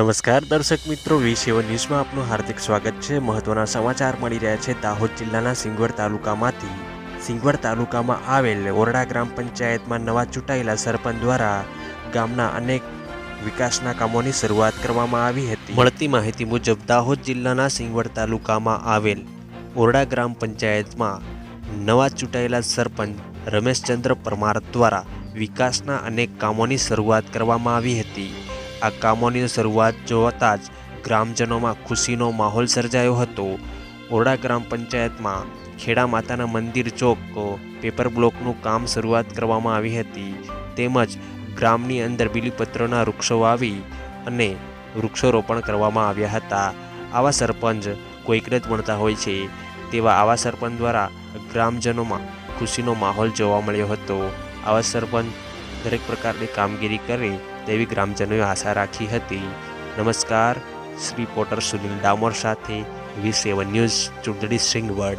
નમસ્કાર દર્શક મિત્રો, વી7 ન્યૂઝમાં આપનું હાર્દિક સ્વાગત છે। મહત્વના સમાચાર મળી રહ્યા છે દાહોદ જિલ્લાના સિંગવડ તાલુકામાંથી। સિંગવડ તાલુકામાં આવેલ ઓરડા ગ્રામ પંચાયતમાં નવા ચૂંટાયેલા સરપંચ દ્વારા ગામના અનેક વિકાસના કામોની શરૂઆત કરવામાં આવી હતી। મળતી માહિતી મુજબ દાહોદ જિલ્લાના સિંગવડ તાલુકામાં આવેલ ઓરડા ગ્રામ પંચાયતમાં નવા ચૂંટાયેલા સરપંચ રમેશચંદ્ર પરમાર દ્વારા વિકાસના અનેક કામોની શરૂઆત કરવામાં આવી હતી। આ કામોની શરૂઆત જોતા જ ગ્રામજનોમાં ખુશીનો માહોલ સર્જાયો હતો। ઓરડા ગ્રામ પંચાયતમાં ખેડા માતાના મંદિર ચોક પેપર બ્લોકનું કામ શરૂઆત કરવામાં આવી હતી, તેમજ ગ્રામની અંદર બીલીપત્રના વૃક્ષો વાવી અને વૃક્ષારોપણ કરવામાં આવ્યા હતા। આવા સરપંચ કોઈકને જ મળતા હોય છે, તેવા આવા સરપંચ દ્વારા ગ્રામજનોમાં ખુશીનો માહોલ જોવા મળ્યો હતો। આવા સરપંચ દરેક પ્રકારની કામગીરી કરે તેવી ગ્રામજનોએ આશા રાખી હતી। નમસ્કાર, રિપોર્ટર સુનિલ ડામોર સાથે વી7 ન્યૂઝ, ચૂંટણી સિંગવડ।